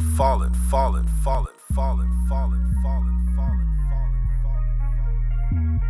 falling, falling, falling, falling, falling, falling, falling, falling, falling.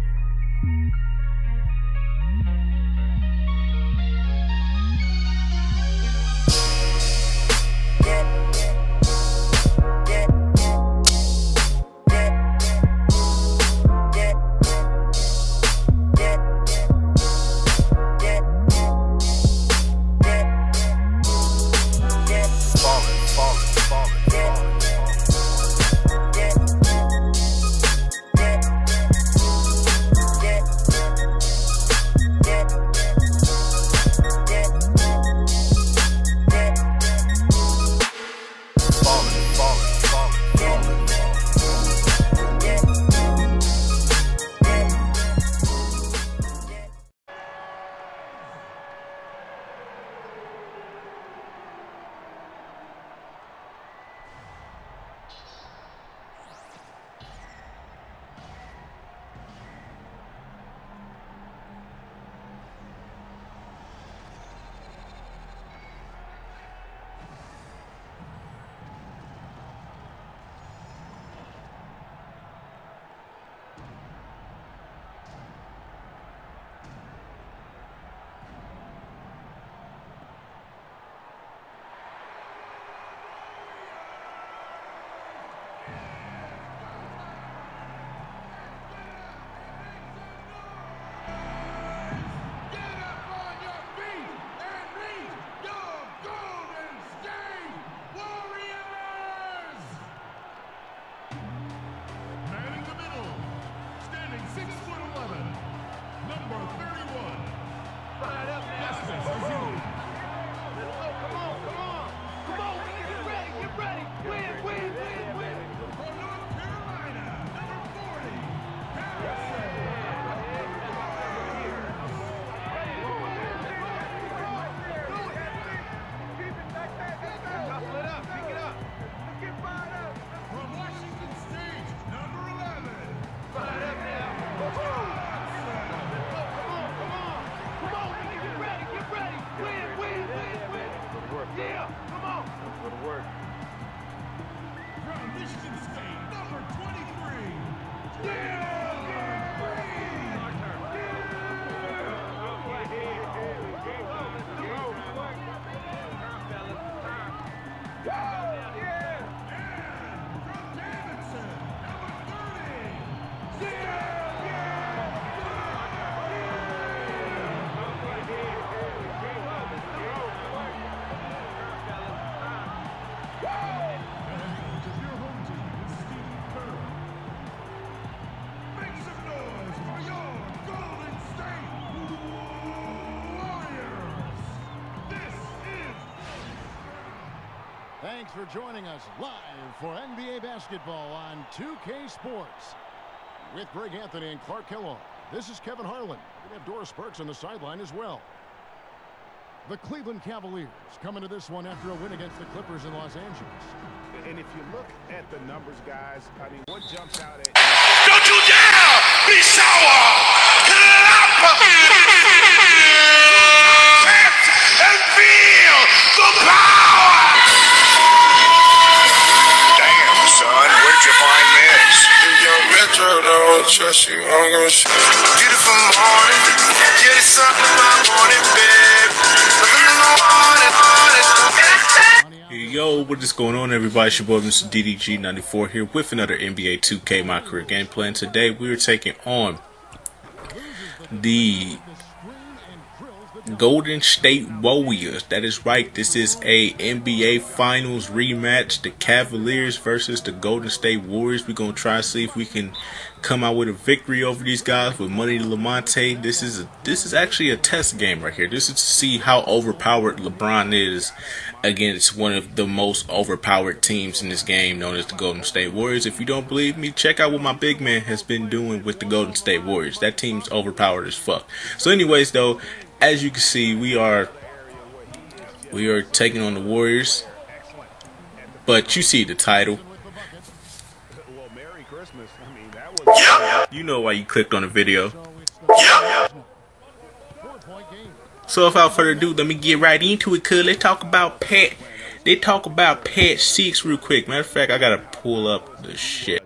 Thanks for joining us live for NBA basketball on 2K Sports. With Greg Anthony and Clark Kellogg, this is Kevin Harlan. We have Doris Burks on the sideline as well. The Cleveland Cavaliers coming to this one after a win against the Clippers in Los Angeles. And if you look at the numbers, guys, I mean, what jumps out at... Don't you dare be sour! Clap! And feel the power! Damn, son, where'd you find this? Your metro don't trust you, I'm gonna shoot. Beautiful morning, yeah, there's something about morning, babe. Yo, what is going on, everybody? It's your boy Mr. DDG94 here with another NBA 2K My Career gameplay. And today we are taking on the Golden State Warriors. That is right, this is a NBA Finals rematch. The Cavaliers versus the Golden State Warriors. We're going to try to see if we can come out with a victory over these guys with Money Lamonte. This is actually a test game right here. This is to see how overpowered LeBron is against one of the most overpowered teams in this game, known as the Golden State Warriors. If you don't believe me, check out what my big man has been doing with the Golden State Warriors. That team's overpowered as fuck. So anyways, though, as you can see, we are taking on the Warriors. But you see the title. You know why you clicked on the video. So without further ado, let me get right into it, cuz. Let's talk about Pat they talk about patch 6 real quick. Matter of fact, I gotta pull up the shit.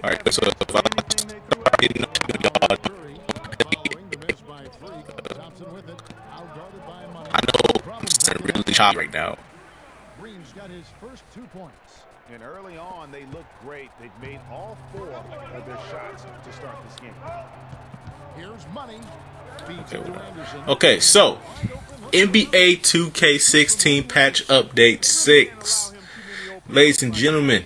Alright, so if I start getting up to y'all, I know it's really choppy right now. Green's got his first 2 points. And early on, they looked great. They've made all 4 of their shots to start this game. Here's money. Okay, so NBA 2K16 patch update 6. Ladies and gentlemen,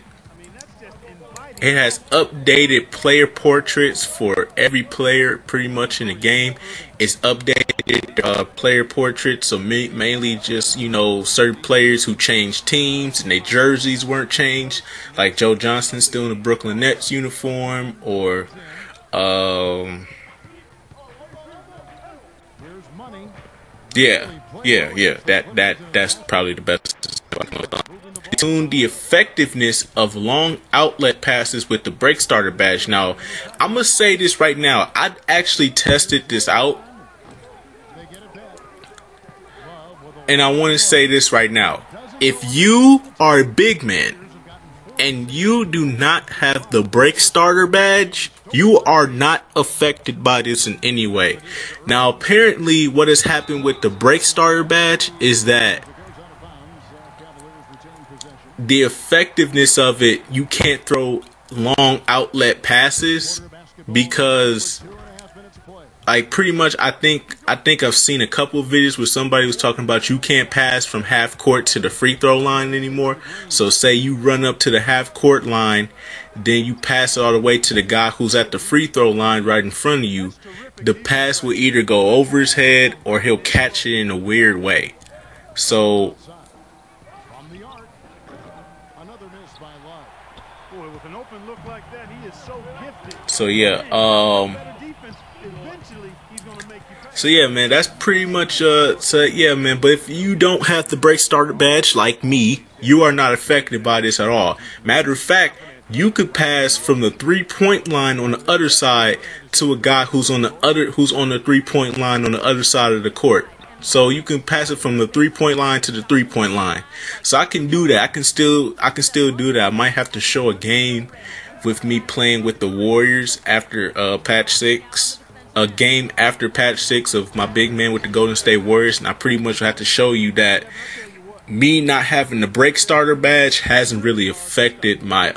it has updated player portraits for every player pretty much in the game. It's updated player portraits, so mainly just, you know, certain players who changed teams and their jerseys weren't changed, like Joe Johnson still in the Brooklyn Nets uniform, or that's probably the best. Tune the effectiveness of long outlet passes with the break starter badge. Now, I'm gonna say this right now. I actually tested this out, and I want to say this right now. If you are a big man and you do not have the break starter badge, you are not affected by this in any way. Now, apparently, what has happened with the break starter badge is that the effectiveness of it, you can't throw long outlet passes because, like, pretty much, I think I've seen a couple of videos where somebody was talking about you can't pass from half court to the free throw line anymore. So say you run up to the half court line, then you pass it all the way to the guy who's at the free throw line right in front of you. The pass will either go over his head or he'll catch it in a weird way. So yeah, man, that's pretty much so yeah, man. But if you don't have the break starter badge like me, you are not affected by this at all. Matter of fact, you could pass from the 3-point line on the other side to a guy who's on the 3-point line on the other side of the court. So you can pass it from the 3-point line to the 3-point line. So I can do that. I can still do that. I might have to show a game with me playing with the Warriors after patch 6. A game after patch 6 of my big man with the Golden State Warriors, and I pretty much have to show you that me not having the break starter badge hasn't really affected my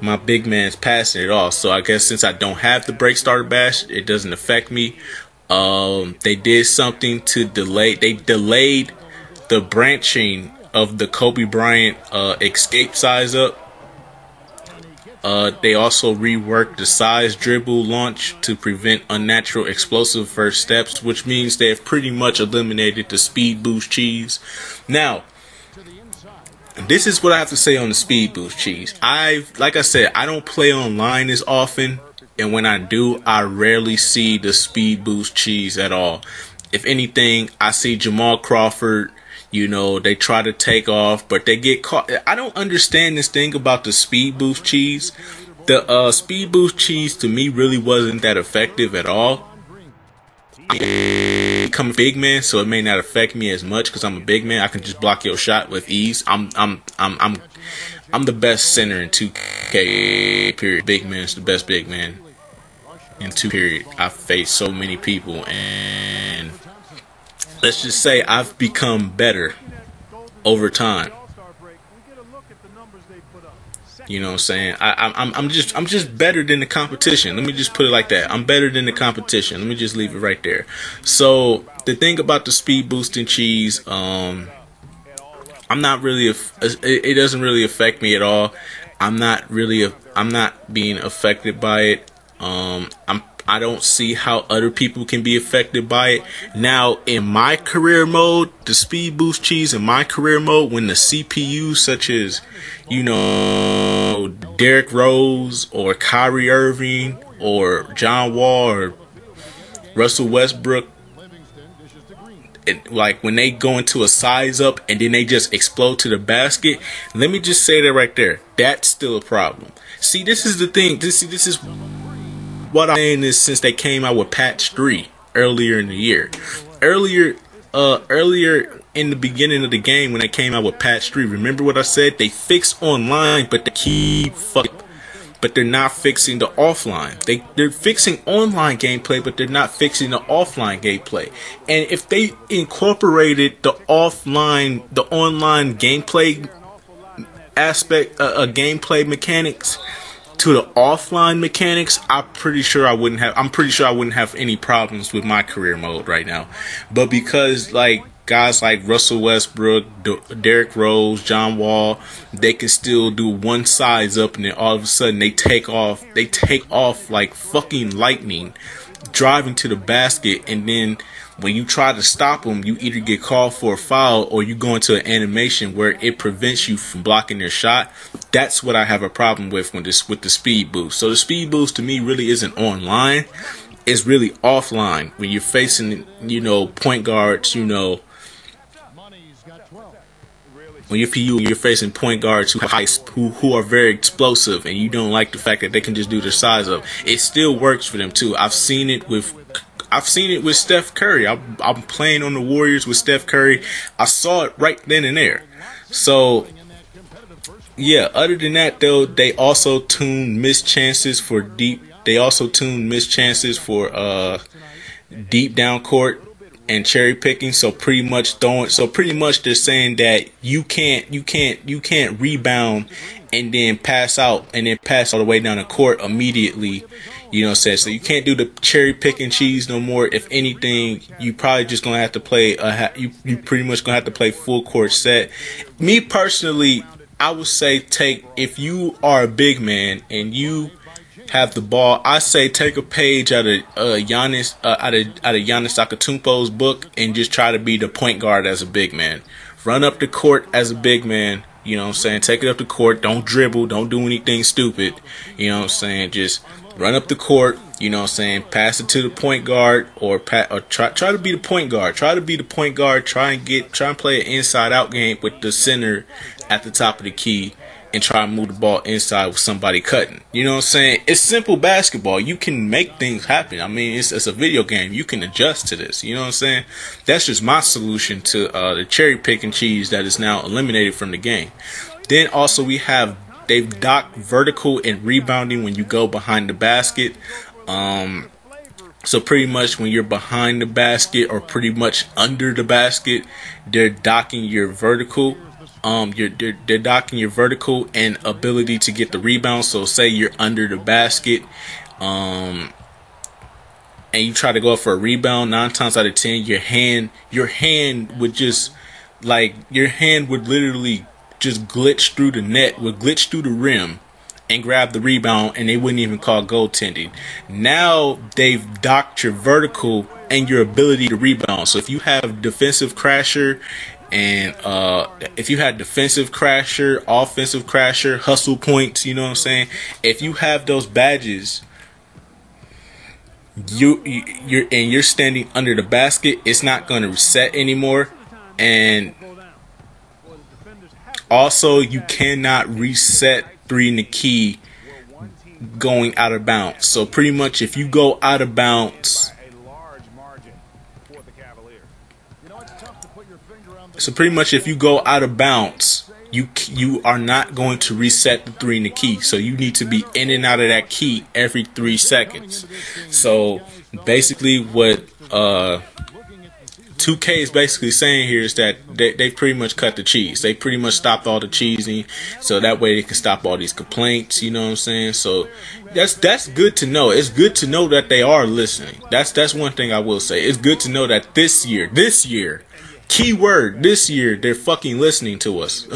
my big man's passing at all. So I guess since I don't have the break starter badge, it doesn't affect me. They did something to delay. They delayed the branching of the Kobe Bryant escape size up. They also reworked the size dribble launch to prevent unnatural explosive first steps, which means they have pretty much eliminated the speed boost cheese. Now, this is what I have to say on the speed boost cheese. Like I said, I don't play online as often, and when I do, I rarely see the speed boost cheese at all. If anything, I see Jamal Crawford. You know, they try to take off, but they get caught. I don't understand this thing about the speed boost cheese. The speed boost cheese to me really wasn't that effective at all. I become a big man, so it may not affect me as much because I'm a big man. I can just block your shot with ease. I'm the best center in 2K. Period. Big man's the best big man in 2K. Period. I've faced so many people, and let's just say I've become better over time. You know what I'm saying? I'm just better than the competition. Let me just put it like that. I'm better than the competition. Let me just leave it right there. So the thing about the speed boosting cheese, I'm not really. It doesn't really affect me at all. I'm not being affected by it. I don't see how other people can be affected by it. Now, in my career mode, the speed boost cheese in my career mode, when the CPU, such as, you know, Derrick Rose or Kyrie Irving or John Wall or Russell Westbrook, like when they go into a size up and then they just explode to the basket, let me just say that right there. That's still a problem. See, this is the thing. This is what I'm saying is, since they came out with patch 3 earlier in the year, earlier in the beginning of the game when they came out with patch 3, remember what I said? They fix online, but they keep fucking. But they're not fixing the offline. They're fixing online gameplay, but they're not fixing the offline gameplay. And if they incorporated the online gameplay aspect, gameplay mechanics to the offline mechanics, I'm pretty sure I wouldn't have any problems with my career mode right now. But because like guys like Russell Westbrook, Derrick Rose, John Wall, they can still do one size up, and then all of a sudden they take off like fucking lightning, driving to the basket, and then when you try to stop them, you either get called for a foul or you go into an animation where it prevents you from blocking their shot. That's what I have a problem with with the speed boost. So the speed boost to me really isn't online. It's really offline when you're facing, point guards, when you're facing point guards who are very explosive, and you don't like the fact that they can just do their size up. It still works for them too. I've seen it with Steph Curry. I'm playing on the Warriors with Steph Curry. I saw it right then and there. So yeah, other than that though, they also tuned missed chances for deep. They also tuned missed chances for deep down court and cherry picking. So pretty much they're saying that you can't rebound and then pass out all the way down the court immediately. You know what I'm saying? So you can't do the cherry pick and cheese no more. If anything, you probably just gonna have to play you pretty much gonna have to play full court set. Me personally, I would say if you are a big man and you have the ball, I say take a page out of Giannis Antetokounmpo's book and just try to be the point guard as a big man. Run up the court as a big man. You know what I'm saying? Take it up the court. Don't dribble. Don't do anything stupid. You know what I'm saying? Just run up the court. You know what I'm saying? Pass it to the point guard or try to be the point guard. Try to be the point guard. Try and play an inside out game with the center at the top of the key, and try and move the ball inside with somebody cutting. You know what I'm saying? It's simple basketball. You can make things happen. I mean, it's a video game. You can adjust to this. You know what I'm saying? That's just my solution to the cherry pick and cheese that is now eliminated from the game. Then also they've docked vertical and rebounding when you go behind the basket. So pretty much when you're behind the basket or pretty much under the basket, they're docking your vertical. They're docking your vertical and ability to get the rebound. So say you're under the basket, and you try to go up for a rebound. 9 times out of 10, your hand would literally just glitch through the net, would glitch through the rim, and grab the rebound, and they wouldn't even call goaltending. Now they've docked your vertical and your ability to rebound. So if you have defensive crasher. And if you had defensive crasher, offensive crasher, hustle points, you know what I'm saying? If you have those badges, you're standing under the basket, it's not going to reset anymore. And also, you cannot reset 3 in the key going out of bounds. So pretty much, if you go out of bounds. So pretty much if you go out of bounds, you are not going to reset the 3 in the key. So you need to be in and out of that key every 3 seconds. So basically what 2K is basically saying here is that they pretty much cut the cheese. They pretty much stopped all the cheesing, so that way they can stop all these complaints, you know what I'm saying? So that's good to know. It's good to know that they are listening. That's one thing I will say. It's good to know that this year, keyword, this year, they're fucking listening to us.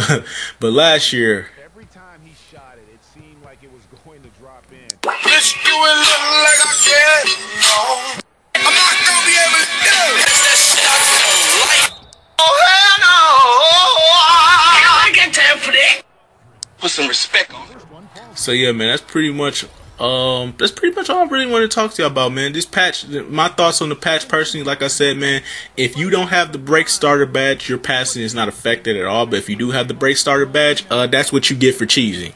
But last year, Every time he shot it, it seemed like it was going to drop in. Bitch, you ain't looking like I can. No. I'm not gonna be able to do it. That's that shit I feel like. Oh, hell no. I got time for that. Put some respect on it. so yeah, man, that's pretty much all I really want to talk to you about, man. This patch, my thoughts on the patch personally, like I said, man, if you don't have the break starter badge, your passing is not affected at all. But if you do have the break starter badge, that's what you get for cheesing.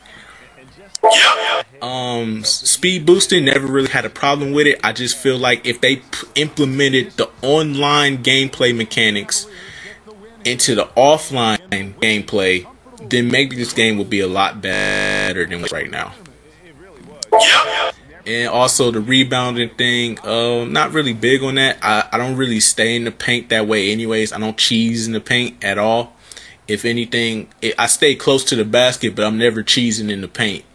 Speed boosting, never really had a problem with it. I just feel like if they implemented the online gameplay mechanics into the offline gameplay, then maybe this game would be a lot better than what's right now. And also the rebounding thing, not really big on that. I don't really stay in the paint that way anyways. I don't cheese in the paint at all. If anything, I stay close to the basket, but I'm never cheesing in the paint.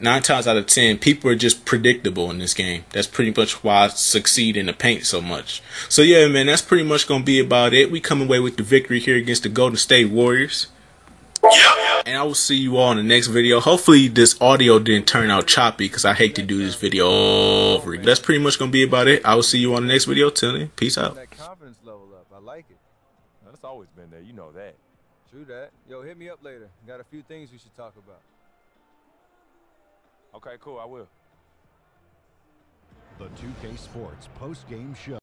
9 times out of 10, people are just predictable in this game. That's pretty much why I succeed in the paint so much. So yeah, man, that's pretty much going to be about it. We come away with the victory here against the Golden State Warriors. And I will see you all in the next video. Hopefully this audio didn't turn out choppy, because I hate to do this video over again. That's pretty much going to be about it. I will see you on the next video. Till then, peace out. That confidence level up. I like it. That's always been there. You know that. True that. Yo, hit me up later. Got a few things we should talk about. Okay, cool. I will. The 2K Sports post-game show.